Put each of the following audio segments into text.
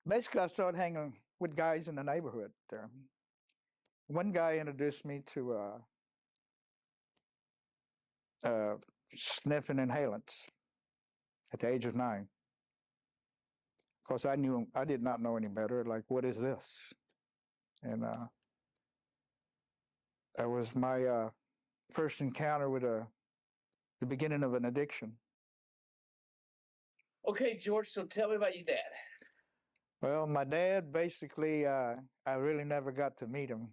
Basically, I started hanging with guys in the neighborhood there. One guy introduced me to sniffing inhalants at the age of 9. Of course, I did not know any better. Like, what is this? And that was my first encounter with the beginning of an addiction. Okay, George, so tell me about your dad. Well, my dad, basically, I really never got to meet him,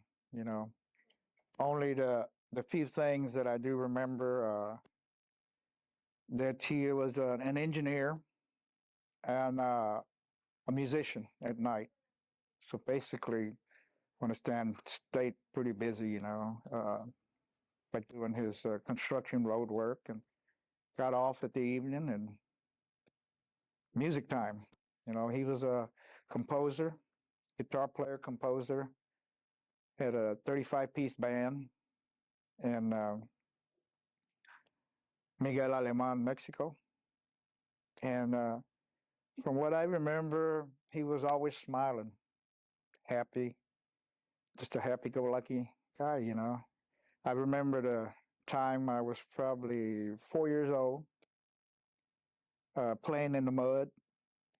Only the few things that I do remember, that he was an engineer and a musician at night. So basically, stayed pretty busy, by doing his construction road work, and got off at the evening and music time. He was a composer, guitar player, composer, had a 35-piece band in Miguel Alemán, Mexico. And from what I remember, he was always smiling, happy, just a happy-go-lucky guy, I remember the time I was probably 4 years old, playing in the mud,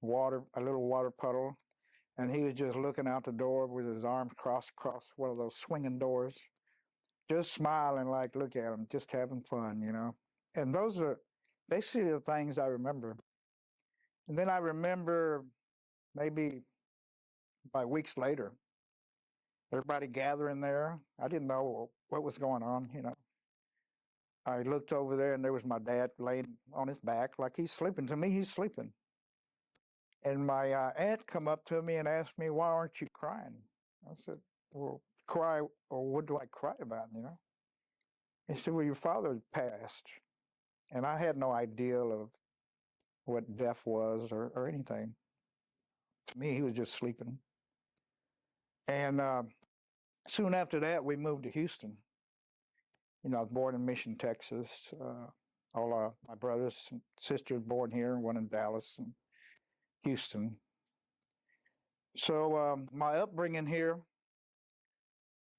a little water puddle, and he was just looking out the door with his arms crossed across one of those swinging doors, just smiling like, look at him, just having fun, And those are basically the things I remember. And then I remember maybe by weeks later, everybody gathering there. I didn't know what was going on, I looked over there and there was my dad laying on his back like he's sleeping. To me, he's sleeping. And my aunt come up to me and asked me, why aren't you crying? I said, well, cry, or what do I cry about, He said, well, your father passed. And I had no idea of what death was or anything. To me, he was just sleeping. And soon after that, we moved to Hьúston. I was born in Mission, Texas. All my brothers and sisters born here, one in Dallas and Hьúston. So my upbringing here,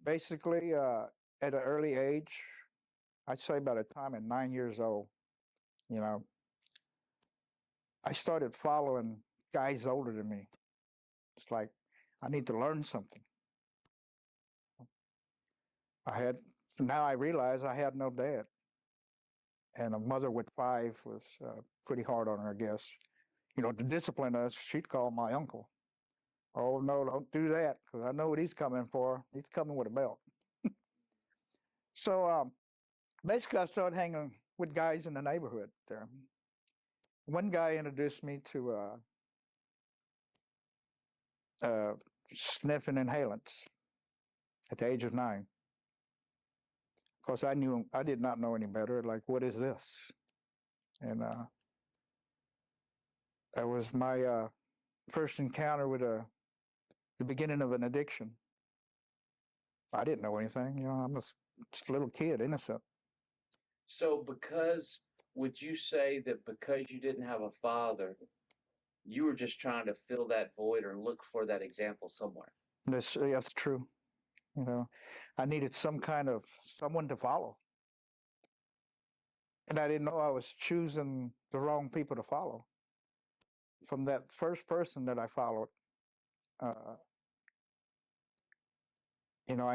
basically at an early age, I'd say by the time at 9 years old, I started following guys older than me. It's like, I need to learn something. Now I realize I had no dad. And a mother with 5 was pretty hard on her, I guess. To discipline us, she'd call my uncle. Oh, no, don't do that, because I know what he's coming for. He's coming with a belt. So basically, I started hanging with guys in the neighborhood there. One guy introduced me to sniffing inhalants at the age of 9. Of course, I did not know any better. Like, what is this? And that was my first encounter with the beginning of an addiction. I didn't know anything. I'm just a little kid, innocent. So would you say that because you didn't have a father, you were just trying to fill that void or look for that example somewhere? That's true. I needed someone to follow. And I didn't know I was choosing the wrong people to follow. From that first person that I followed, I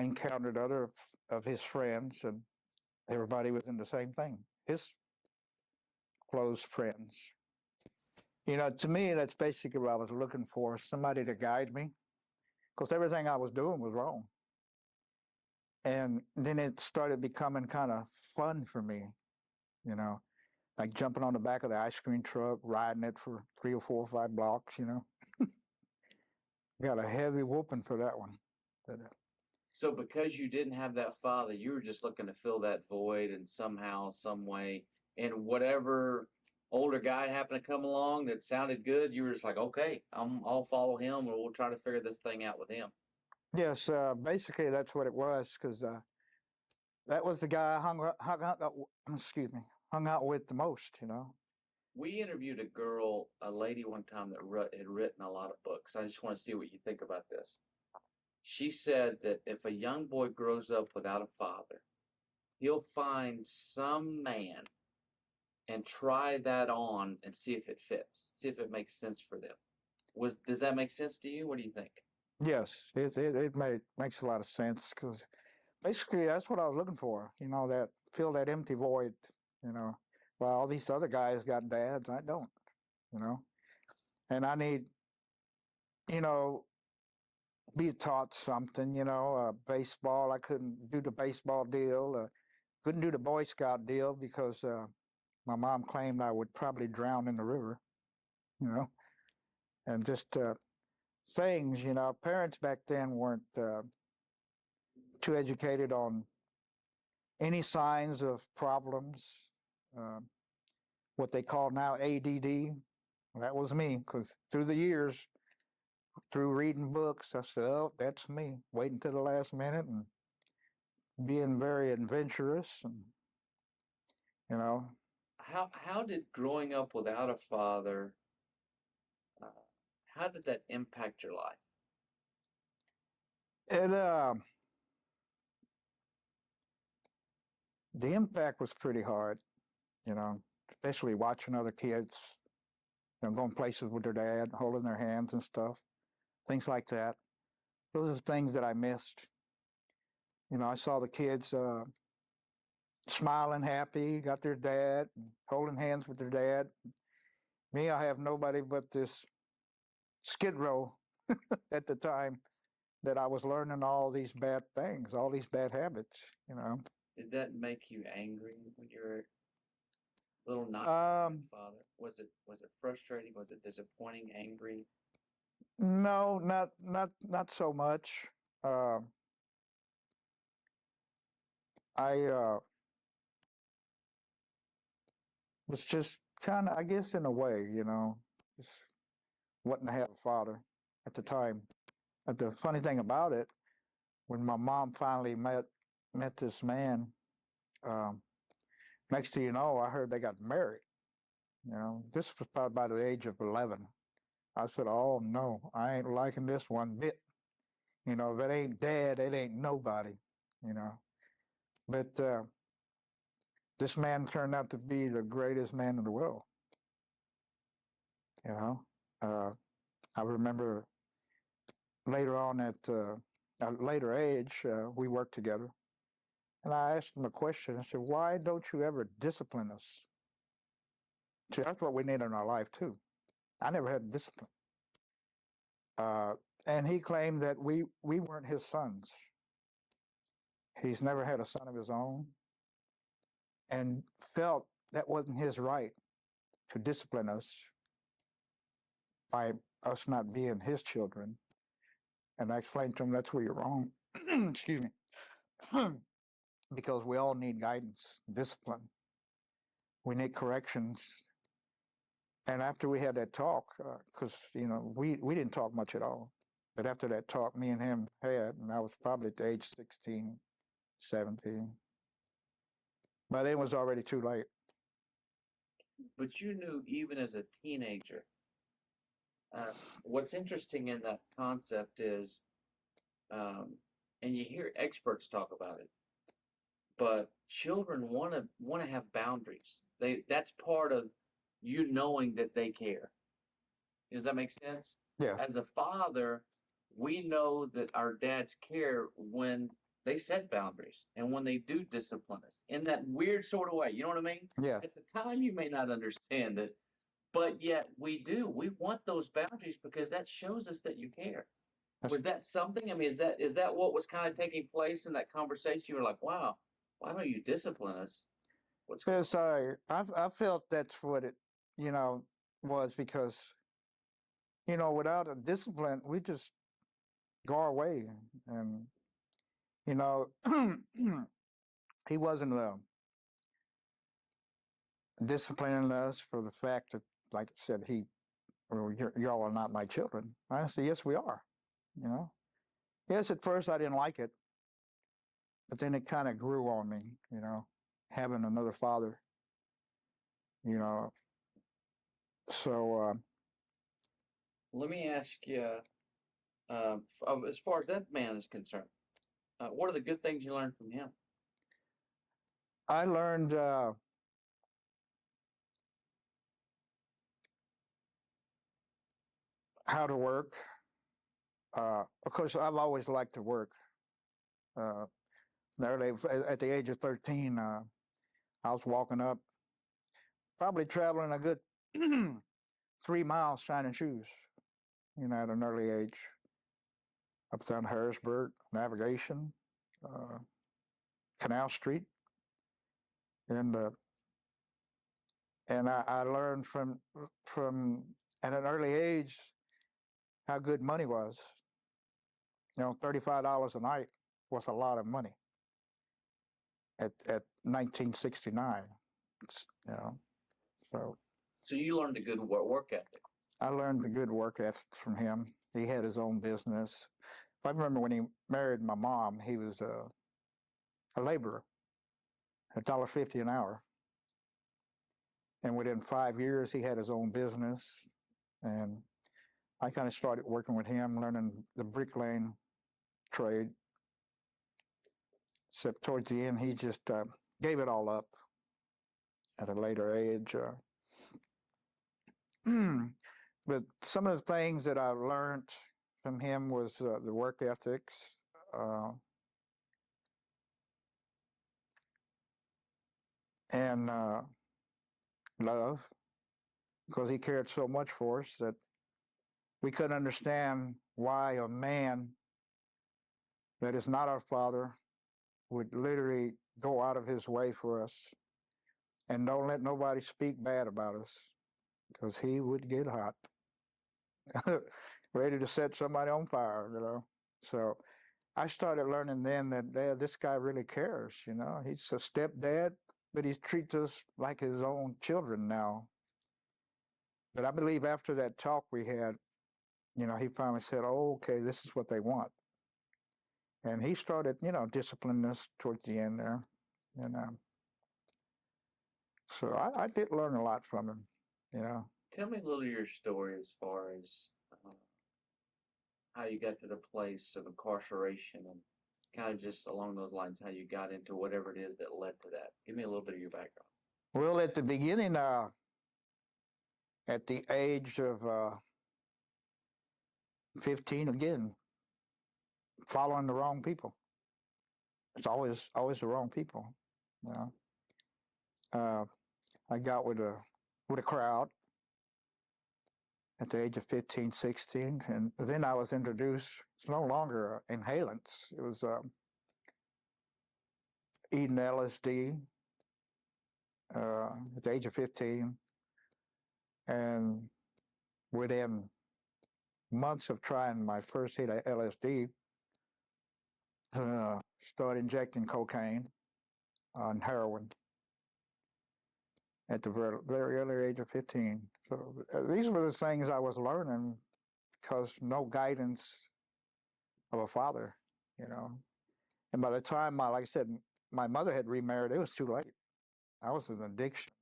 encountered other of his friends, and everybody was in the same thing. His close friends. To me, that's basically what I was looking for, somebody to guide me, because everything I was doing was wrong. And then it started becoming kind of fun for me, like jumping on the back of the ice cream truck, riding it for 3 or 4 or 5 blocks, Got a heavy whooping for that one. So because you didn't have that father, you were just looking to fill that void and somehow, some way, and whatever older guy happened to come along that sounded good, you were just like, okay, I'll follow him, and we'll try to figure this thing out with him. Yes, basically that's what it was, because that was the guy I hung out with the most, We interviewed a lady one time that had written a lot of books. I just want to see what you think about this. She said that if a young boy grows up without a father, he'll find some man and try that on and see if it fits, see if it makes sense for them. Does that make sense to you? What do you think? Yes, it makes a lot of sense because basically that's what I was looking for. You know, that fill that empty void. You know, well, all these other guys got dads, I don't. You know, and I need, you know, be taught something. You know, baseball. I couldn't do the baseball deal. Couldn't do the Boy Scout deal because my mom claimed I would probably drown in the river. You know, and just things. You know, parents back then weren't too educated on any signs of problems, uh, what they call now ADD. That was me, because through the years, through reading books, I said, oh, that's me, waiting to the last minute and being very adventurous. And, you know. How did growing up without a father, uh, how did that impact your life? It, the impact was pretty hard, you know, especially watching other kids, you know, going places with their dad, holding their hands and stuff, things like that. Those are things that I missed. You know, I saw the kids smiling, happy, got their dad, holding hands with their dad. Me, I have nobody but this skid row at the time that I was learning all these bad things, all these bad habits, you know. Did that make you angry when you were a little not father? Was it frustrating? Was it disappointing, angry? No, not so much. I was just kind of, I guess, in a way, you know, just wanting to have a father at the time. But the funny thing about it, when my mom finally met this man, um, next thing you know, I heard they got married. You know, this was probably by the age of 11. I said, oh no, I ain't liking this one bit. You know, if it ain't dad, it ain't nobody, you know. But this man turned out to be the greatest man in the world. You know, I remember later on at a later age, we worked together. And I asked him a question. I said, why don't you ever discipline us? See, that's what we need in our life, too. I never had discipline. And he claimed that we weren't his sons. He's never had a son of his own and felt that wasn't his right to discipline us by us not being his children. And I explained to him that's where you're wrong. Excuse me. Because we all need guidance, discipline. We need corrections. And after we had that talk, because, you know, we didn't talk much at all. But after that talk, me and him had, and I was probably at the age 16, 17. But it was already too late. But you knew even as a teenager. What's interesting in that concept is, and you hear experts talk about it, but children want to have boundaries. That's part of you knowing that they care. Does that make sense? Yeah. As a father, we know that our dads care when they set boundaries and when they do discipline us in that weird sort of way. You know what I mean? Yeah. At the time, you may not understand it, but yet we do. We want those boundaries because that shows us that you care. Was that something? I mean, is that what was kind of taking place in that conversation? You were like, wow, why don't you discipline us? Yes, I felt that's what it, you know, was because, you know, without a discipline, we just go our way. And, you know, he wasn't disciplining us for the fact that, like I said, well, y'all are not my children. I said, yes, we are, you know. Yes, at first I didn't like it, but then it kind of grew on me, you know, having another father, you know. So Let me ask you, as far as that man is concerned, what are the good things you learned from him? I learned how to work. Of course, I've always liked to work. At the age of 13, I was walking up, probably traveling a good 3 miles shining shoes, at an early age, up down Harrisburg, Navigation, Canal Street. And I learned from at an early age how good money was. $35 a night was a lot of money at 1969. So you learned a good work ethic. I learned the good work ethic from him. He had his own business. I remember when he married my mom, he was a laborer, $1.50 an hour. And within 5 years, he had his own business. And I kind of started working with him, learning the bricklaying trade. Except towards the end, he just gave it all up at a later age. But some of the things that I learned from him was the work ethics, and love, because he cared so much for us that we couldn't understand why a man that is not our father would literally go out of his way for us and don't let nobody speak bad about us, because he would get hot, ready to set somebody on fire, So I started learning then that this guy really cares, He's a stepdad, but he treats us like his own children now. But I believe after that talk we had, he finally said, "Oh, okay, this is what they want." And he started, disciplining us towards the end there. So I did learn a lot from him, Tell me a little of your story as far as how you got to the place of incarceration and kind of just along those lines, how you got into whatever it is that led to that. Give me a little bit of your background. Well, at the beginning, at the age of 15, again, following the wrong people. It's always the wrong people. I got with a crowd at the age of 15, 16, and then I was introduced. It's no longer inhalants. It was eating LSD at the age of 15, and within months of trying my first hit of LSD, started injecting cocaine and heroin at the very, very early age of 15. So these were the things I was learning because no guidance of a father, And by the time, like I said, my mother had remarried, it was too late. I was in addiction,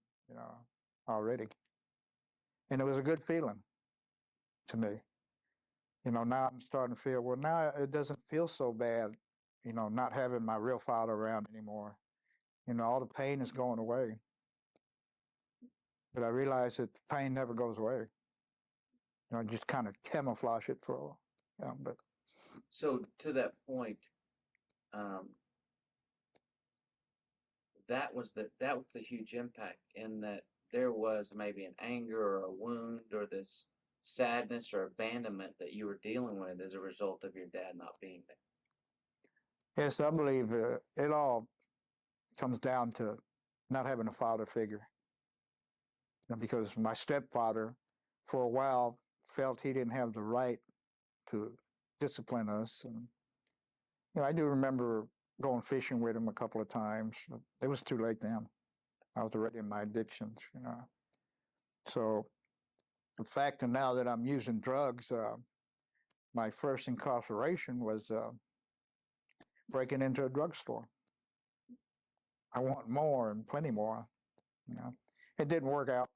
already. And it was a good feeling to me. Now I'm starting to feel, well, now it doesn't feel so bad, not having my real father around anymore. All the pain is going away. But I realize that the pain never goes away. Just kind of camouflage it for a while. But so to that point, that was the huge impact in that there was maybe an anger or a wound or this sadness or abandonment that you were dealing with as a result of your dad not being there. Yes, I believe it all comes down to not having a father figure. Because my stepfather, for a while, felt he didn't have the right to discipline us. And I do remember going fishing with him a couple of times. It was too late then. I was already in my addictions, So the fact that now that I'm using drugs, my first incarceration was breaking into a drugstore. I want more and plenty more. It didn't work out.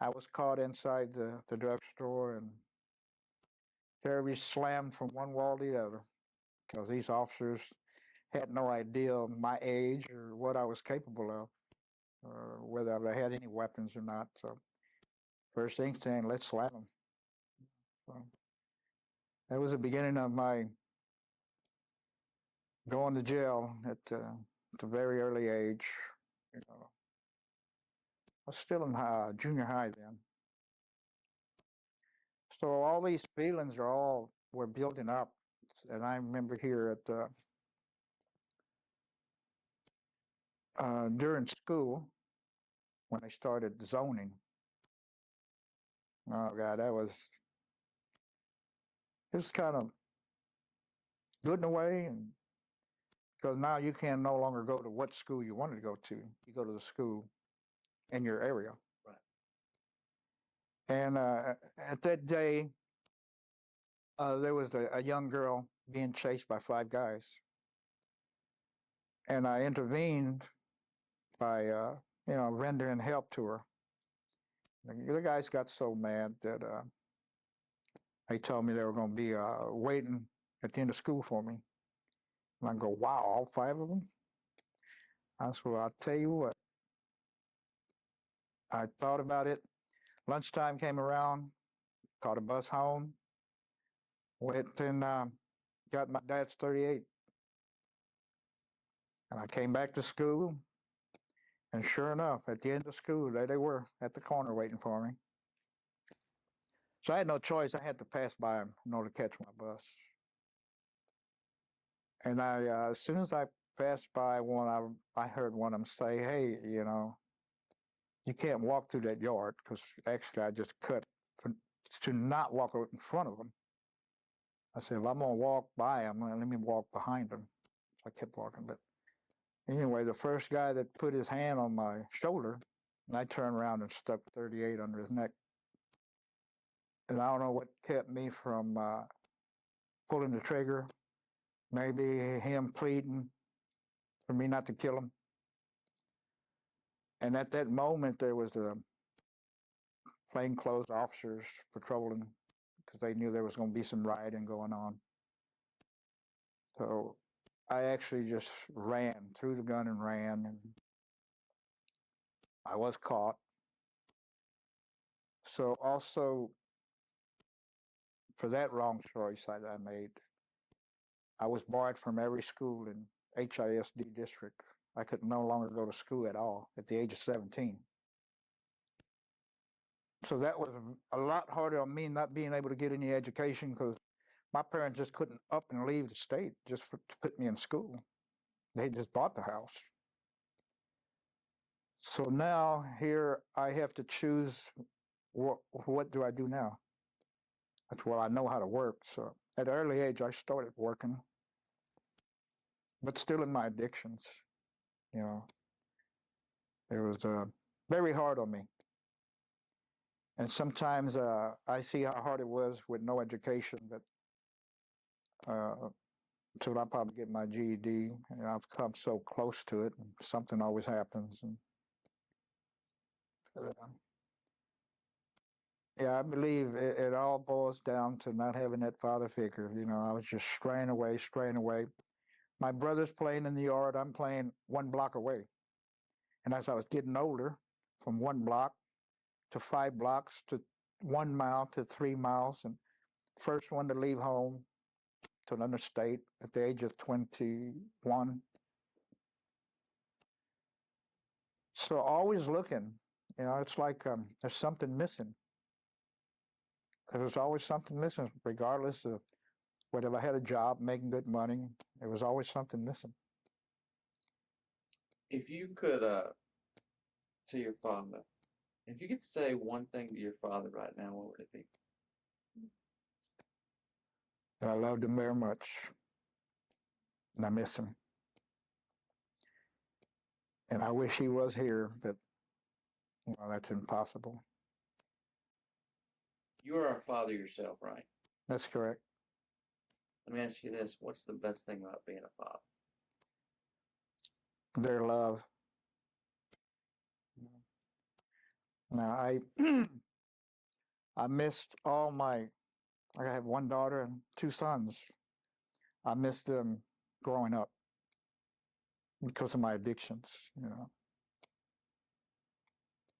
I was caught inside the drugstore, and there we slammed from one wall to the other because these officers had no idea of my age or what I was capable of, or whether I had any weapons or not. So first thing saying, let's slap them. So that was the beginning of my going to jail at a very early age. You know, I was still in junior high then. So all these feelings were building up, and I remember here at during school when I started zoning. Oh God, it was kind of good in a way, and because now you can no longer go to what school you wanted to go to. You go to the school in your area. Right. And at that day, there was a young girl being chased by 5 guys. And I intervened by, rendering help to her. The guys got so mad that they told me they were going to be waiting at the end of school for me. And I go, wow, all 5 of them? I said, well, I'll tell you what. I thought about it. Lunchtime came around, caught a bus home, went and got my dad's 38. And I came back to school, and sure enough, at the end of school, there they were at the corner waiting for me. So I had no choice. I had to pass by them in order to catch my bus. And as soon as I passed by one, I heard one of them say, hey, you can't walk through that yard, because actually I just cut to not walk in front of them. I said, well, I'm going to walk by them. Let me walk behind them. So I kept walking. But anyway, the first guy that put his hand on my shoulder, and I turned around and stuck 38 under his neck. And I don't know what kept me from pulling the trigger. Maybe him pleading for me not to kill him. And at that moment, there was a plainclothes officers patrolling because they knew there was going to be some rioting going on. So I actually just ran, threw the gun and ran, and I was caught. So also, for that wrong choice I made, I was barred from every school in HISD district. I could no longer go to school at all at the age of 17. So that was a lot harder on me not being able to get any education, because my parents just couldn't up and leave the state just to put me in school. They just bought the house. So now here I have to choose, what do I do now? That's well, I know how to work. So at an early age, I started working, but still in my addictions. It was very hard on me. And sometimes I see how hard it was with no education, but until I probably get my GED, and I've come so close to it, and something always happens. And, yeah, I believe it all boils down to not having that father figure. I was just straying away. My brother's playing in the yard. I'm playing 1 block away. And as I was getting older, from 1 block to 5 blocks to 1 mile to 3 miles, and first one to leave home to another state at the age of 21. So always looking, it's like there's something missing. There's always something missing, regardless of whether I had a job, making good money. There was always something missing. If you could, to your father, if you could say one thing to your father right now, what would it be? And I loved him very much, and I miss him. And I wish he was here, but that's impossible. You are a father yourself, right? That's correct. Let me ask you this. What's the best thing about being a father? Their love. Now, I missed all my, I have one daughter and two sons. I missed them growing up because of my addictions, you know.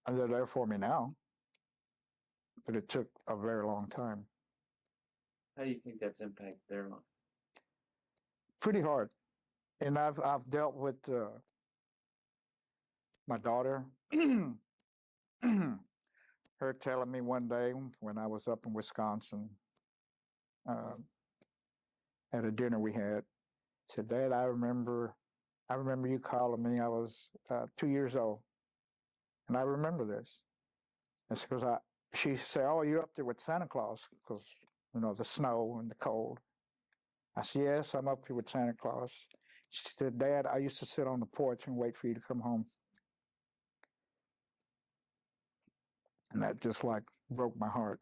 And they're there for me now, but it took a very long time. How do you think that's impacted their life? Pretty hard. And I've dealt with my daughter, her telling me one day when I was up in Wisconsin at a dinner we had, said, "Dad, I remember you calling me. I was 2 years old, and I remember this." It's because she said, "Oh, you're up there with Santa Claus because you know the snow and the cold." I said, "Yes, I'm up here with Santa Claus." She said, "Dad, I used to sit on the porch and wait for you to come home." And that just like broke my heart.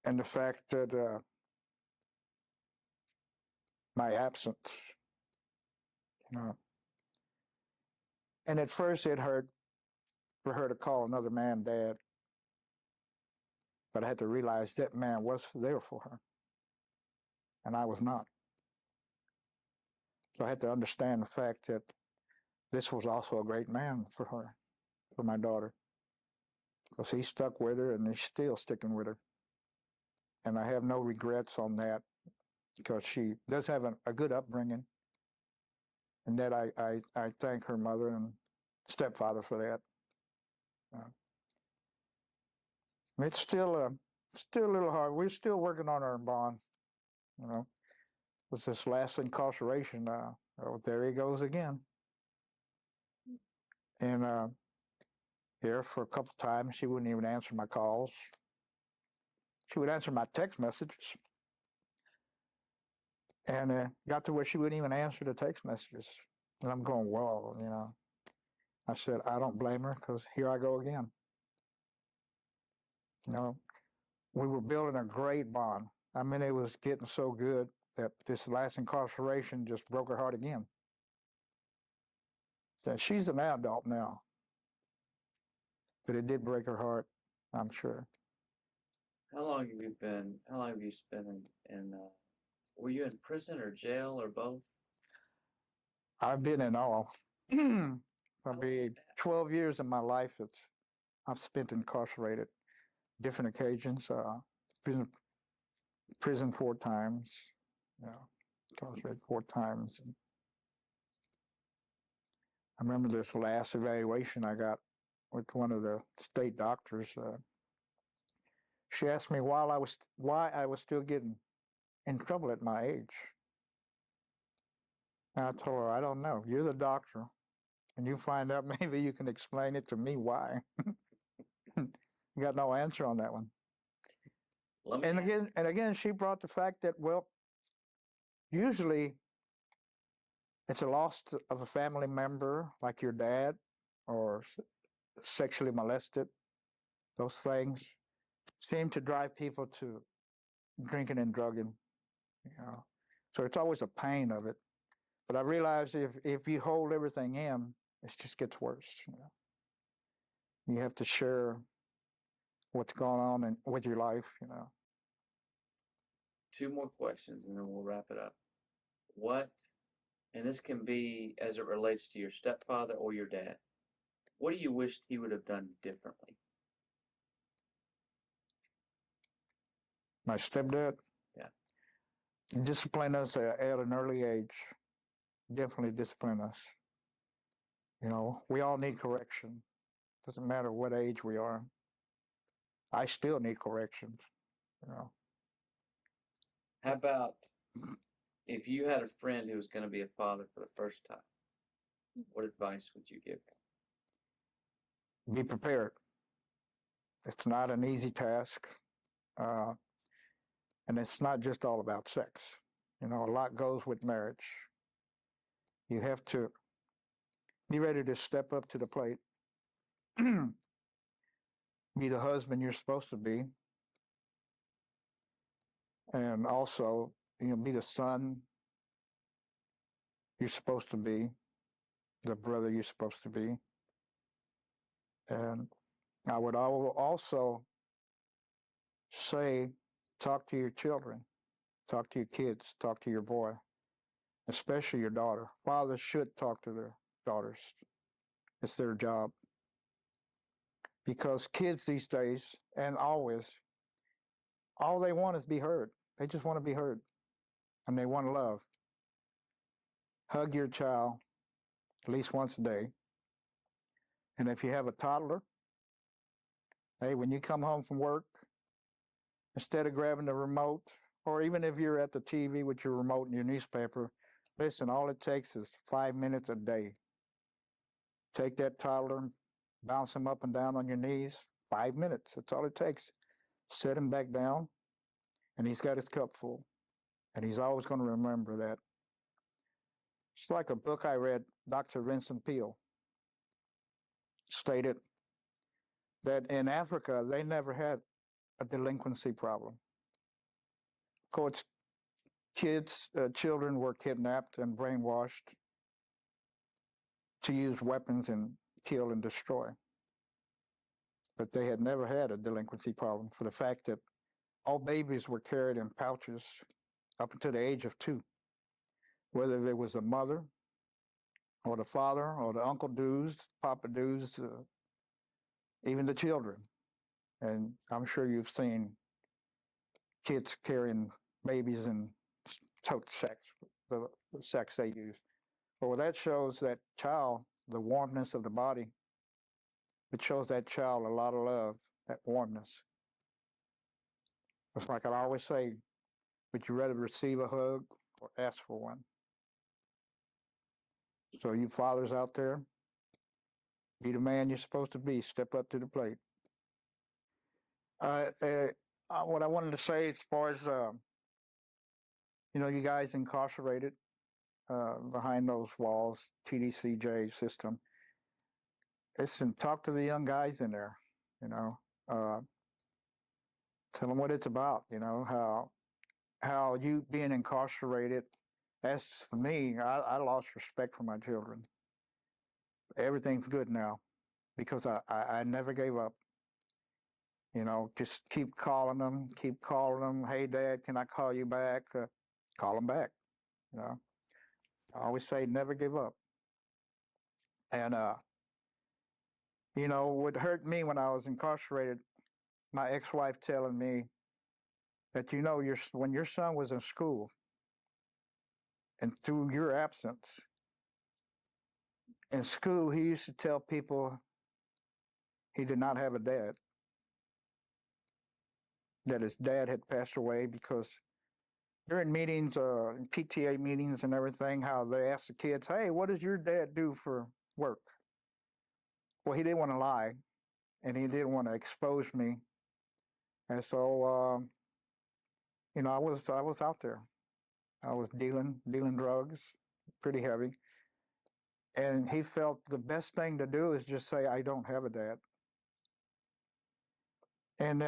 And the fact that my absence, you know, and at first it hurt for her to call another man dad, but I had to realize that man was there for her, and I was not. So I had to understand the fact that this was also a great man for her, for my daughter, because he stuck with her and he's still sticking with her. And I have no regrets on that because she does have a good upbringing, and that I thank her mother and stepfather for that. It's still a little hard. We're still working on our bond, you know. With this last incarceration, oh, there he goes again. And here for a couple times, she wouldn't even answer my calls. She would answer my text messages, and got to where she wouldn't even answer the text messages. And I'm going, whoa, you know. I said, I don't blame her because here I go again. You know, we were building a great bond. I mean, it was getting so good that this last incarceration just broke her heart again. So she's an adult now, but it did break her heart, I'm sure. How long have you spent in were you in prison or jail or both? I've been in all. Probably 12 years of my life that I've spent incarcerated, different occasions, prison 4 times, incarcerated 4 times. And I remember this last evaluation I got with one of the state doctors. She asked me why I was still getting in trouble at my age. And I told her, I don't know. You're the doctor, and you find out maybe you can explain it to me why. Got no answer on that one. And again, she brought the fact that, well, usually it's a loss of a family member, like your dad, or sexually molested. Those things seem to drive people to drinking and drugging, you know. So it's always a pain of it. But I realize if you hold everything in, it just gets worse. You know, you have to share what's going on with your life. You know. 2 more questions and then we'll wrap it up. What, and this can be as it relates to your stepfather or your dad, what do you wish he would have done differently? My stepdad? Yeah. Discipline us at an early age. Definitely discipline us. You know, we all need correction. Doesn't matter what age we are. I still need corrections, you know. How about if you had a friend who was going to be a father for the first time, what advice would you give him? Be prepared. It's not an easy task. And it's not just all about sex. You know, a lot goes with marriage. You have to be ready to step up to the plate. Be the husband you're supposed to be. And also, you know, be the son you're supposed to be, the brother you're supposed to be. And I would also say, talk to your children, talk to your kids, talk to your boy, especially your daughter. Fathers should talk to their daughters. It's their job. Because kids these days, and always, all they want is be heard. They just want to be heard. And they want love. Hug your child at least once a day. And if you have a toddler, hey, when you come home from work, instead of grabbing the remote, or even if you're at the TV with your remote and your newspaper, listen, all it takes is 5 minutes a day. Take that toddler, bounce him up and down on your knees, 5 minutes. That's all it takes. Set him back down, and he's got his cup full. And he's always going to remember that. It's like a book I read, Dr. Vincent Peale stated that in Africa, they never had a delinquency problem. Of course, children were kidnapped and brainwashed to use weapons and kill and destroy. But they had never had a delinquency problem for the fact that all babies were carried in pouches up until the age of 2, whether it was the mother or the father or the uncle dudes, papa dudes, even the children. And I'm sure you've seen kids carrying babies in tote sacks, the sacks they use. Well, that shows that child the warmness of the body. It shows that child a lot of love, that warmness. It's like I always say, would you rather receive a hug or ask for one? So you fathers out there, be the man you're supposed to be. Step up to the plate. What I wanted to say as far as, you guys incarcerated behind those walls, TDCJ system. Listen, talk to the young guys in there, tell them what it's about, how you being incarcerated. As for me, I lost respect for my children. Everything's good now because I never gave up. Just keep calling them. Hey, Dad, can I call you back? Call them back. I always say never give up. And, what hurt me when I was incarcerated, my ex-wife telling me that, when your son was in school and through your absence, in school, he used to tell people he did not have a dad, that his dad had passed away because during meetings, PTA meetings and everything, how they ask the kids, hey, what does your dad do for work? Well, he didn't want to lie, and he didn't want to expose me. And so, I was out there. I was dealing drugs, pretty heavy. And he felt the best thing to do is just say, I don't have a dad. And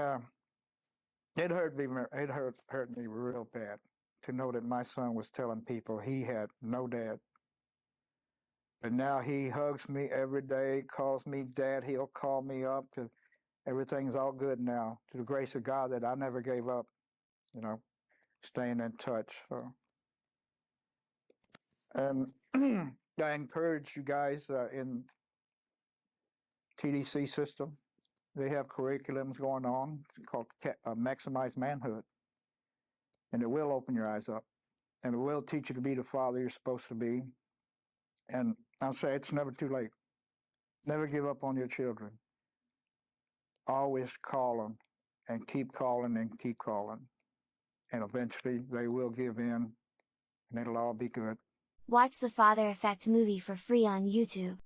it hurt me. It hurt me real bad to know that my son was telling people he had no dad. But now he hugs me every day, calls me dad. He'll call me up. Everything's all good now. To the grace of God that I never gave up, staying in touch. So. And I encourage you guys in TDC system. They have curriculums going on. It's called Maximize Manhood. And it will open your eyes up. And it will teach you to be the father you're supposed to be. And I'll say it's never too late. Never give up on your children. Always call them and keep calling and keep calling. And eventually they will give in and it'll all be good. Watch the Father Effect movie for free on YouTube.